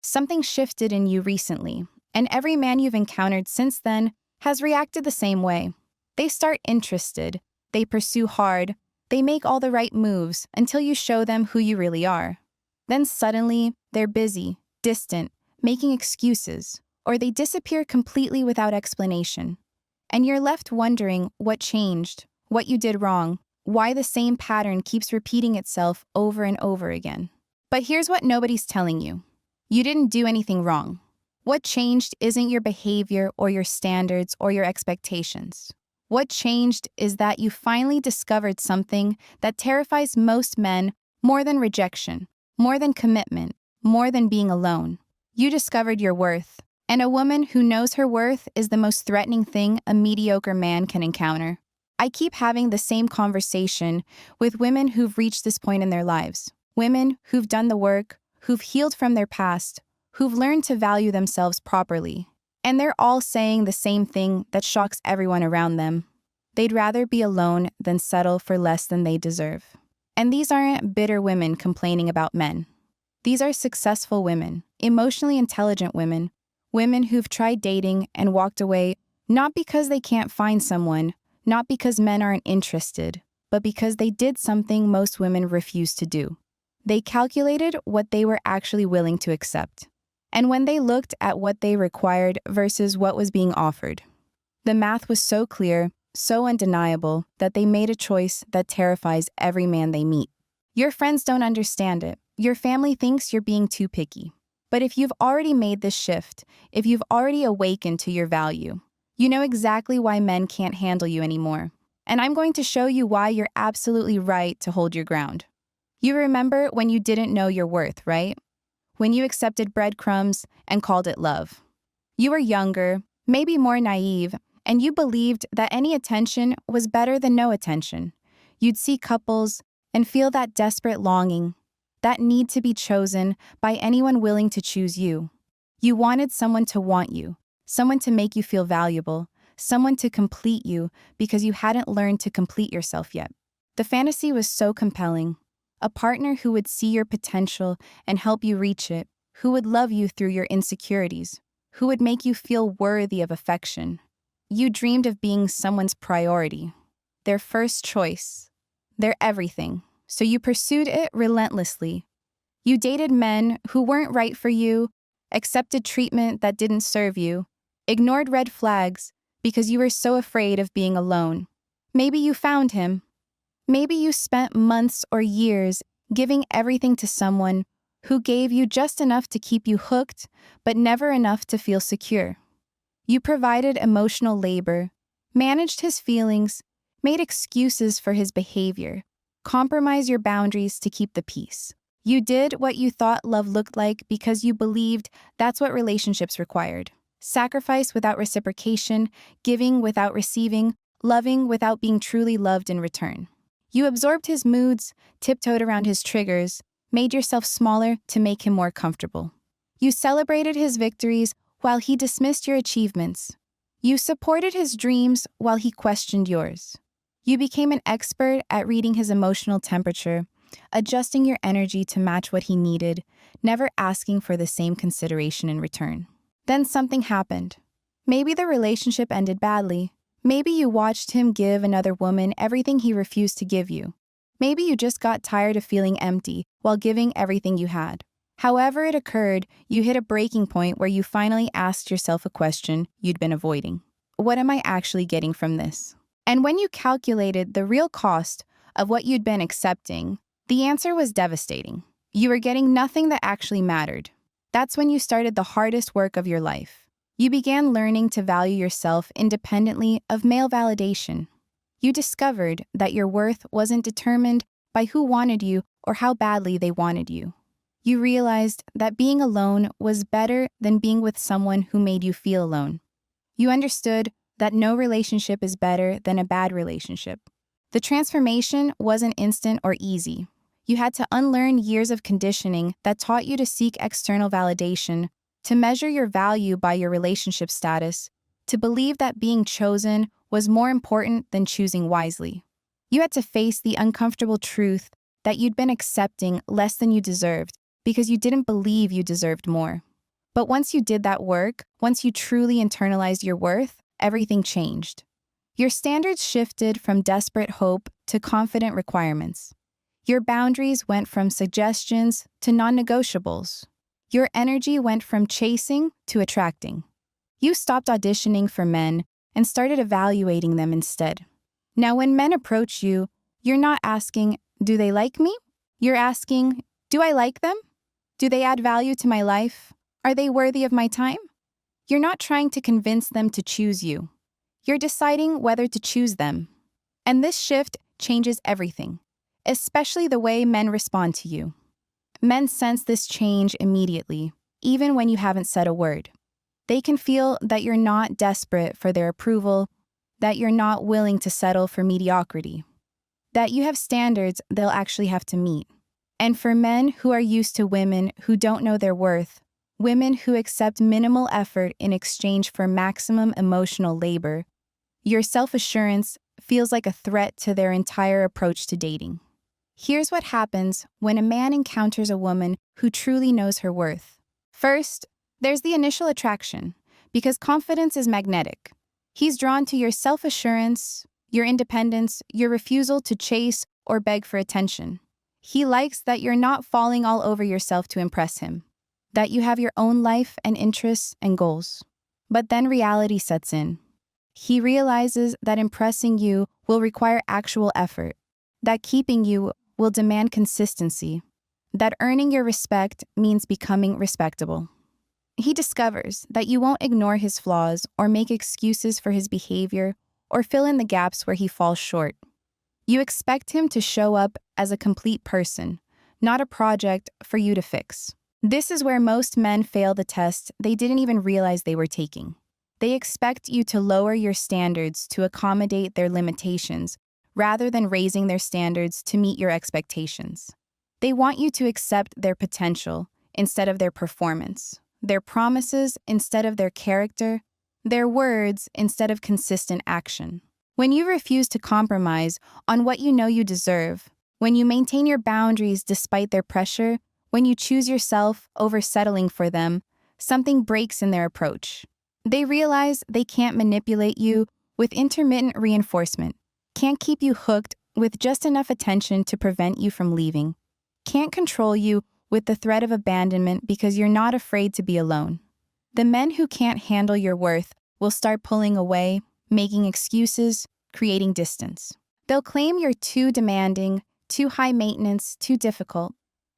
Something shifted in you recently, and every man you've encountered since then has reacted the same way. They start interested, they pursue hard, they make all the right moves until you show them who you really are. Then suddenly, they're busy, distant, making excuses, or they disappear completely without explanation. And you're left wondering what changed, what you did wrong, why the same pattern keeps repeating itself over and over again. But here's what nobody's telling you. You didn't do anything wrong. What changed isn't your behavior or your standards or your expectations. What changed is that you finally discovered something that terrifies most men more than rejection, more than commitment, more than being alone. You discovered your worth, and a woman who knows her worth is the most threatening thing a mediocre man can encounter. I keep having the same conversation with women who've reached this point in their lives. Women who've done the work, who've healed from their past, who've learned to value themselves properly. And they're all saying the same thing that shocks everyone around them. They'd rather be alone than settle for less than they deserve. And these aren't bitter women complaining about men. These are successful women, emotionally intelligent women, women who've tried dating and walked away not because they can't find someone, not because men aren't interested, but because they did something most women refuse to do. They calculated what they were actually willing to accept. And when they looked at what they required versus what was being offered, the math was so clear, so undeniable, that they made a choice that terrifies every man they meet. Your friends don't understand it. Your family thinks you're being too picky. But if you've already made this shift, if you've already awakened to your value, you know exactly why men can't handle you anymore. And I'm going to show you why you're absolutely right to hold your ground. You remember when you didn't know your worth, right? When you accepted breadcrumbs and called it love. You were younger, maybe more naive, and you believed that any attention was better than no attention. You'd see couples and feel that desperate longing, that need to be chosen by anyone willing to choose you. You wanted someone to want you, someone to make you feel valuable, someone to complete you because you hadn't learned to complete yourself yet. The fantasy was so compelling. A partner who would see your potential and help you reach it, who would love you through your insecurities, who would make you feel worthy of affection. You dreamed of being someone's priority, their first choice, their everything, so you pursued it relentlessly. You dated men who weren't right for you, accepted treatment that didn't serve you, ignored red flags because you were so afraid of being alone. Maybe you found him. Maybe you spent months or years giving everything to someone who gave you just enough to keep you hooked, but never enough to feel secure. You provided emotional labor, managed his feelings, made excuses for his behavior, compromised your boundaries to keep the peace. You did what you thought love looked like because you believed that's what relationships required. Sacrifice without reciprocation, giving without receiving, loving without being truly loved in return. You absorbed his moods, tiptoed around his triggers, made yourself smaller to make him more comfortable. You celebrated his victories while he dismissed your achievements. You supported his dreams while he questioned yours. You became an expert at reading his emotional temperature, adjusting your energy to match what he needed, never asking for the same consideration in return. Then something happened. Maybe the relationship ended badly. Maybe you watched him give another woman everything he refused to give you. Maybe you just got tired of feeling empty while giving everything you had. However it occurred, you hit a breaking point where you finally asked yourself a question you'd been avoiding. What am I actually getting from this? And when you calculated the real cost of what you'd been accepting, the answer was devastating. You were getting nothing that actually mattered. That's when you started the hardest work of your life. You began learning to value yourself independently of male validation. You discovered that your worth wasn't determined by who wanted you or how badly they wanted you. You realized that being alone was better than being with someone who made you feel alone. You understood that no relationship is better than a bad relationship. The transformation wasn't instant or easy. You had to unlearn years of conditioning that taught you to seek external validation, to measure your value by your relationship status, to believe that being chosen was more important than choosing wisely. You had to face the uncomfortable truth that you'd been accepting less than you deserved because you didn't believe you deserved more. But once you did that work, once you truly internalized your worth, everything changed. Your standards shifted from desperate hope to confident requirements. Your boundaries went from suggestions to non-negotiables. Your energy went from chasing to attracting. You stopped auditioning for men and started evaluating them instead. Now, when men approach you, you're not asking, do they like me? You're asking, do I like them? Do they add value to my life? Are they worthy of my time? You're not trying to convince them to choose you. You're deciding whether to choose them. And this shift changes everything, especially the way men respond to you. Men sense this change immediately, even when you haven't said a word. They can feel that you're not desperate for their approval, that you're not willing to settle for mediocrity, that you have standards they'll actually have to meet. And for men who are used to women who don't know their worth, women who accept minimal effort in exchange for maximum emotional labor, your self-assurance feels like a threat to their entire approach to dating. Here's what happens when a man encounters a woman who truly knows her worth. First, there's the initial attraction, because confidence is magnetic. He's drawn to your self-assurance, your independence, your refusal to chase or beg for attention. He likes that you're not falling all over yourself to impress him, that you have your own life and interests and goals. But then reality sets in. He realizes that impressing you will require actual effort, that keeping you will demand consistency, that earning your respect means becoming respectable. He discovers that you won't ignore his flaws or make excuses for his behavior or fill in the gaps where he falls short. You expect him to show up as a complete person, not a project for you to fix. This is where most men fail the test they didn't even realize they were taking. They expect you to lower your standards to accommodate their limitations rather than raising their standards to meet your expectations. They want you to accept their potential instead of their performance, their promises instead of their character, their words instead of consistent action. When you refuse to compromise on what you know you deserve, when you maintain your boundaries despite their pressure, when you choose yourself over settling for them, something breaks in their approach. They realize they can't manipulate you with intermittent reinforcement, can't keep you hooked with just enough attention to prevent you from leaving, can't control you with the threat of abandonment because you're not afraid to be alone. The men who can't handle your worth will start pulling away, making excuses, creating distance. They'll claim you're too demanding, too high maintenance, too difficult.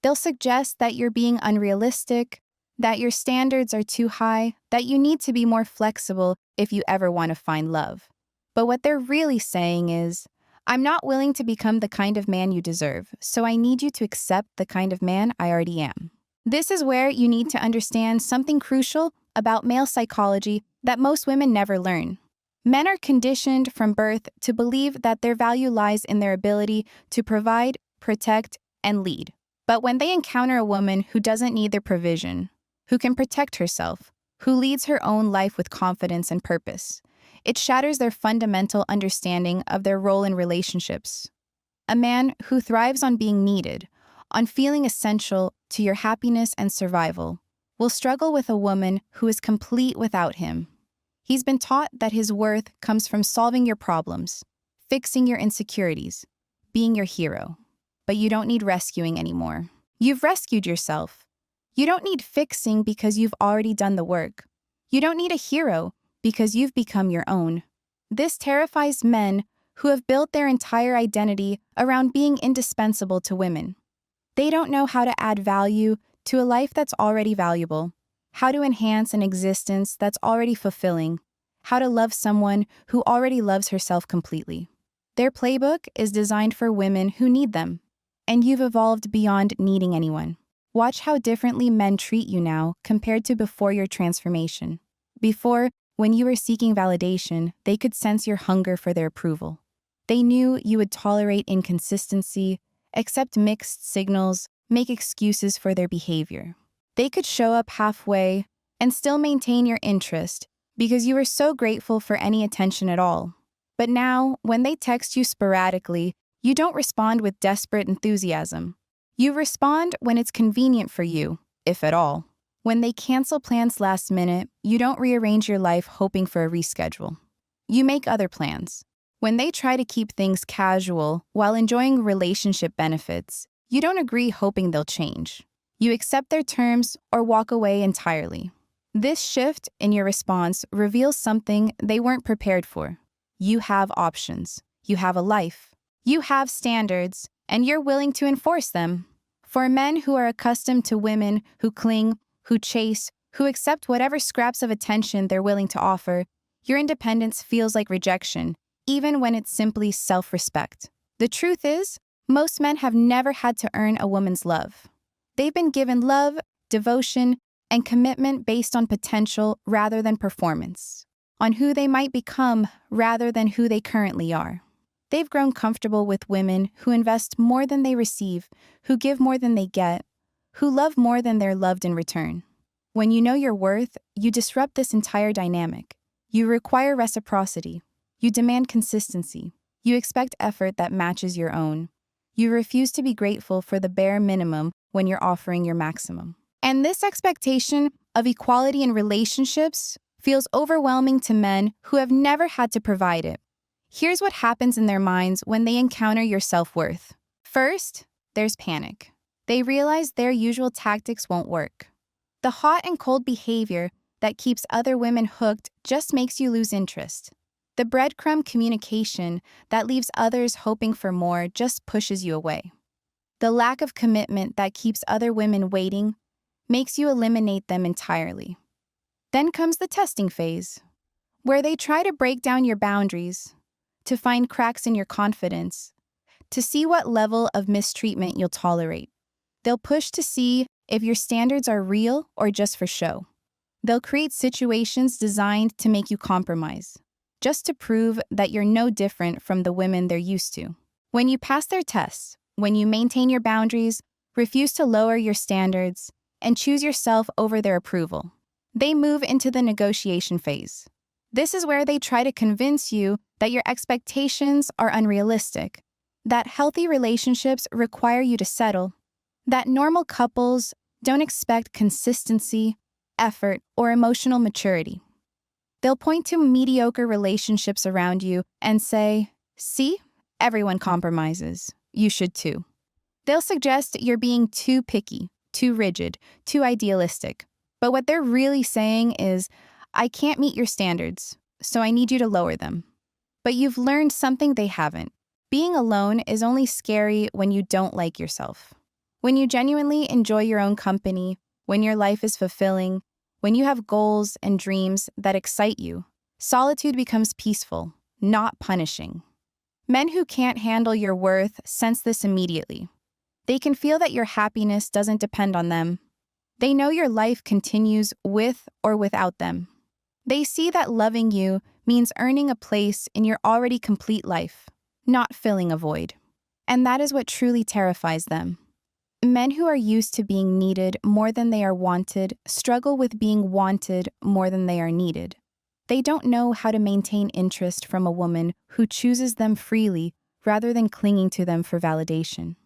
They'll suggest that you're being unrealistic, that your standards are too high, that you need to be more flexible if you ever want to find love. But what they're really saying is, I'm not willing to become the kind of man you deserve, so I need you to accept the kind of man I already am. This is where you need to understand something crucial about male psychology that most women never learn. Men are conditioned from birth to believe that their value lies in their ability to provide, protect, and lead. But when they encounter a woman who doesn't need their provision, who can protect herself, who leads her own life with confidence and purpose, it shatters their fundamental understanding of their role in relationships. A man who thrives on being needed, on feeling essential to your happiness and survival, will struggle with a woman who is complete without him. He's been taught that his worth comes from solving your problems, fixing your insecurities, being your hero. But you don't need rescuing anymore. You've rescued yourself. You don't need fixing because you've already done the work. You don't need a hero because you've become your own. This terrifies men who have built their entire identity around being indispensable to women. They don't know how to add value to a life that's already valuable, how to enhance an existence that's already fulfilling, how to love someone who already loves herself completely. Their playbook is designed for women who need them, and you've evolved beyond needing anyone. Watch how differently men treat you now compared to before your transformation. Before, when you were seeking validation, they could sense your hunger for their approval. They knew you would tolerate inconsistency, accept mixed signals, make excuses for their behavior. They could show up halfway and still maintain your interest because you were so grateful for any attention at all. But now, when they text you sporadically, you don't respond with desperate enthusiasm. You respond when it's convenient for you, if at all. When they cancel plans last minute, you don't rearrange your life hoping for a reschedule. You make other plans. When they try to keep things casual while enjoying relationship benefits, you don't agree hoping they'll change. You accept their terms or walk away entirely. This shift in your response reveals something they weren't prepared for. You have options. You have a life. You have standards, and you're willing to enforce them. For men who are accustomed to women who cling, who chase, who accept whatever scraps of attention they're willing to offer, your independence feels like rejection, even when it's simply self-respect. The truth is, most men have never had to earn a woman's love. They've been given love, devotion, and commitment based on potential rather than performance, on who they might become rather than who they currently are. They've grown comfortable with women who invest more than they receive, who give more than they get, who love more than they're loved in return. When you know your worth, you disrupt this entire dynamic. You require reciprocity. You demand consistency. You expect effort that matches your own. You refuse to be grateful for the bare minimum when you're offering your maximum. And this expectation of equality in relationships feels overwhelming to men who have never had to provide it. Here's what happens in their minds when they encounter your self-worth. First, there's panic. They realize their usual tactics won't work. The hot and cold behavior that keeps other women hooked just makes you lose interest. The breadcrumb communication that leaves others hoping for more just pushes you away. The lack of commitment that keeps other women waiting makes you eliminate them entirely. Then comes the testing phase, where they try to break down your boundaries, to find cracks in your confidence, to see what level of mistreatment you'll tolerate. They'll push to see if your standards are real or just for show. They'll create situations designed to make you compromise, just to prove that you're no different from the women they're used to. When you pass their tests, when you maintain your boundaries, refuse to lower your standards, and choose yourself over their approval, they move into the negotiation phase. This is where they try to convince you that your expectations are unrealistic, that healthy relationships require you to settle, that normal couples don't expect consistency, effort, or emotional maturity. They'll point to mediocre relationships around you and say, "See, everyone compromises. You should too." They'll suggest you're being too picky, too rigid, too idealistic. But what they're really saying is, "I can't meet your standards, so I need you to lower them." But you've learned something they haven't. Being alone is only scary when you don't like yourself. When you genuinely enjoy your own company, when your life is fulfilling, when you have goals and dreams that excite you, solitude becomes peaceful, not punishing. Men who can't handle your worth sense this immediately. They can feel that your happiness doesn't depend on them. They know your life continues with or without them. They see that loving you means earning a place in your already complete life, not filling a void. And that is what truly terrifies them. Men who are used to being needed more than they are wanted struggle with being wanted more than they are needed. They don't know how to maintain interest from a woman who chooses them freely rather than clinging to them for validation.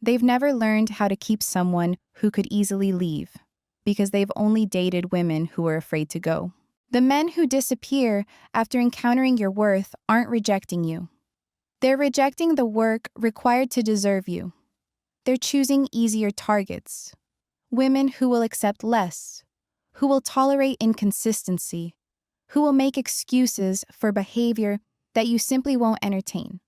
They've never learned how to keep someone who could easily leave because they've only dated women who are afraid to go. The men who disappear after encountering your worth aren't rejecting you. They're rejecting the work required to deserve you. They're choosing easier targets. Women who will accept less, who will tolerate inconsistency, who will make excuses for behavior that you simply won't entertain.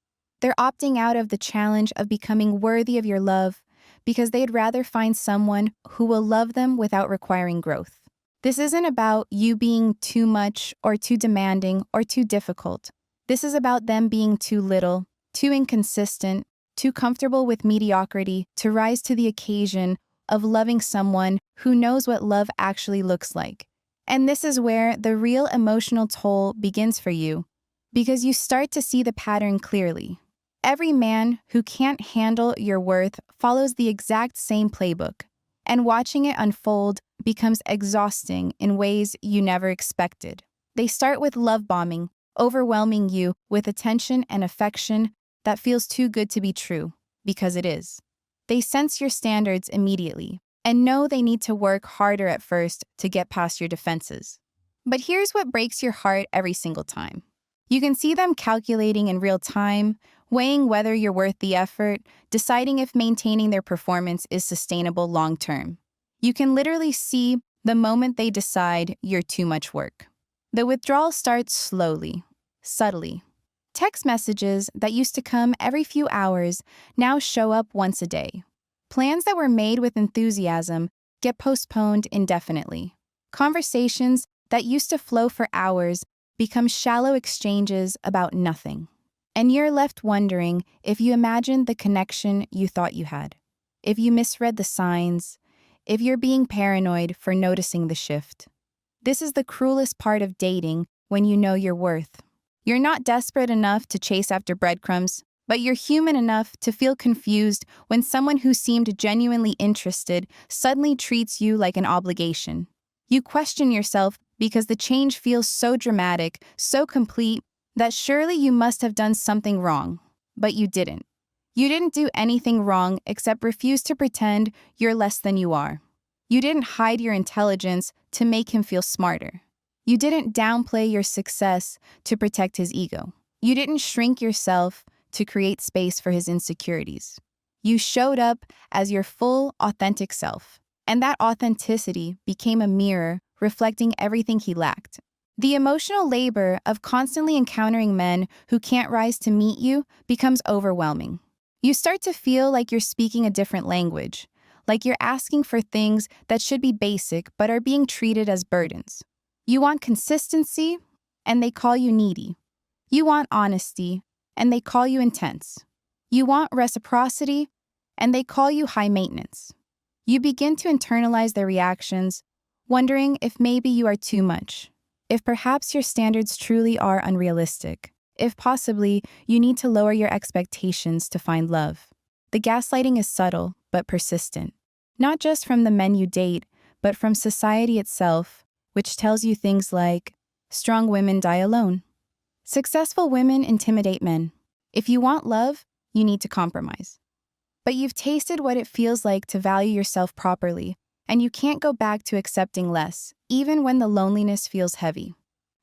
They're opting out of the challenge of becoming worthy of your love because they'd rather find someone who will love them without requiring growth. This isn't about you being too much or too demanding or too difficult. This is about them being too little, too inconsistent, too comfortable with mediocrity to rise to the occasion of loving someone who knows what love actually looks like. And this is where the real emotional toll begins for you, because you start to see the pattern clearly. Every man who can't handle your worth follows the exact same playbook, and watching it unfold becomes exhausting in ways you never expected. They start with love bombing, overwhelming you with attention and affection that feels too good to be true, because it is. They sense your standards immediately. and know they need to work harder at first to get past your defenses. But here's what breaks your heart every single time. You can see them calculating in real time, weighing whether you're worth the effort, deciding if maintaining their performance is sustainable long term. You can literally see the moment they decide you're too much work. The withdrawal starts slowly, subtly. Text messages that used to come every few hours now show up once a day. Plans that were made with enthusiasm get postponed indefinitely. Conversations that used to flow for hours become shallow exchanges about nothing. And you're left wondering if you imagined the connection you thought you had, if you misread the signs, if you're being paranoid for noticing the shift. This is the cruelest part of dating when you know your worth. You're not desperate enough to chase after breadcrumbs, but you're human enough to feel confused when someone who seemed genuinely interested suddenly treats you like an obligation. You question yourself because the change feels so dramatic, so complete, that surely you must have done something wrong. But you didn't. You didn't do anything wrong except refuse to pretend you're less than you are. You didn't hide your intelligence to make him feel smarter. You didn't downplay your success to protect his ego. You didn't shrink yourself to create space for his insecurities. You showed up as your full, authentic self, and that authenticity became a mirror reflecting everything he lacked. The emotional labor of constantly encountering men who can't rise to meet you becomes overwhelming. You start to feel like you're speaking a different language, like you're asking for things that should be basic but are being treated as burdens. You want consistency, and they call you needy. You want honesty, and they call you intense. You want reciprocity, and they call you high maintenance. You begin to internalize their reactions, wondering if maybe you are too much, if perhaps your standards truly are unrealistic, if possibly you need to lower your expectations to find love. The gaslighting is subtle but persistent, not just from the men you date, but from society itself, which tells you things like, strong women die alone. Successful women intimidate men. If you want love, you need to compromise. But you've tasted what it feels like to value yourself properly, and you can't go back to accepting less, even when the loneliness feels heavy.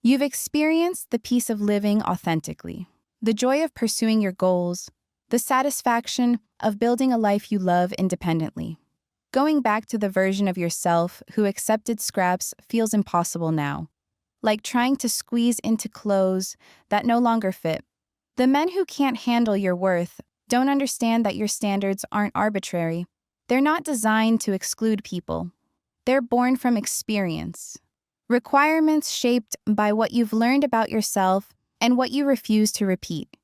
You've experienced the peace of living authentically, the joy of pursuing your goals, the satisfaction of building a life you love independently. Going back to the version of yourself who accepted scraps feels impossible now, like trying to squeeze into clothes that no longer fit. The men who can't handle your worth don't understand that your standards aren't arbitrary. They're not designed to exclude people. They're born from experience. Requirements shaped by what you've learned about yourself and what you refuse to repeat.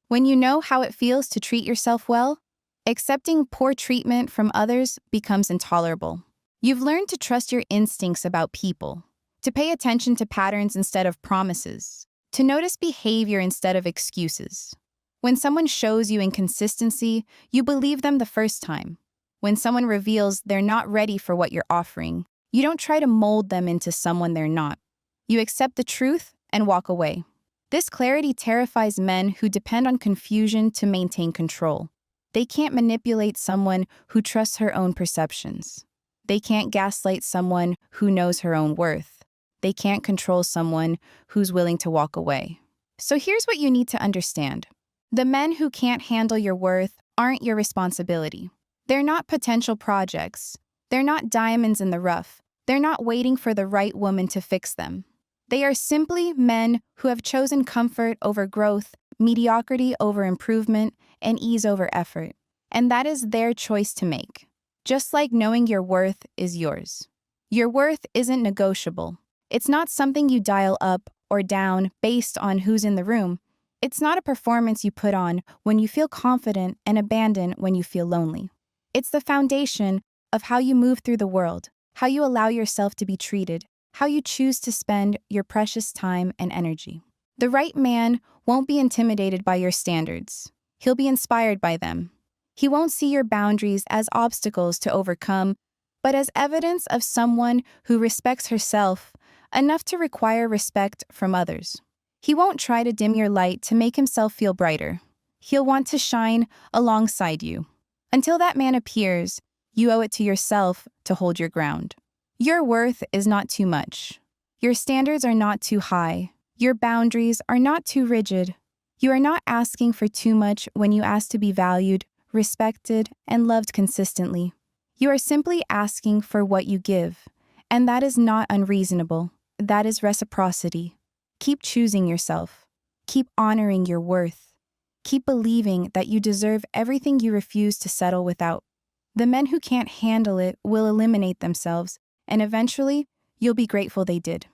When you know how it feels to treat yourself well, accepting poor treatment from others becomes intolerable. You've learned to trust your instincts about people, to pay attention to patterns instead of promises, to notice behavior instead of excuses. When someone shows you inconsistency, you believe them the first time. When someone reveals they're not ready for what you're offering, you don't try to mold them into someone they're not. You accept the truth and walk away. This clarity terrifies men who depend on confusion to maintain control. They can't manipulate someone who trusts her own perceptions. They can't gaslight someone who knows her own worth. They can't control someone who's willing to walk away. So here's what you need to understand. The men who can't handle your worth aren't your responsibility. They're not potential projects. They're not diamonds in the rough. They're not waiting for the right woman to fix them. They are simply men who have chosen comfort over growth, mediocrity over improvement, and ease over effort. And that is their choice to make. Just like knowing your worth is yours. Your worth isn't negotiable. It's not something you dial up or down based on who's in the room. It's not a performance you put on when you feel confident and abandon when you feel lonely. It's the foundation of how you move through the world, how you allow yourself to be treated, how you choose to spend your precious time and energy. The right man won't be intimidated by your standards. He'll be inspired by them. He won't see your boundaries as obstacles to overcome, but as evidence of someone who respects herself enough to require respect from others. He won't try to dim your light to make himself feel brighter. He'll want to shine alongside you. Until that man appears, You owe it to yourself to hold your ground. Your worth is not too much. Your standards are not too high. Your boundaries are not too rigid. You are not asking for too much when you ask to be valued, respected, and loved consistently. You are simply asking for what you give, and that is not unreasonable. That is reciprocity. Keep choosing yourself. Keep honoring your worth. Keep believing that you deserve everything you refuse to settle without. The men who can't handle it will eliminate themselves, and eventually, you'll be grateful they did.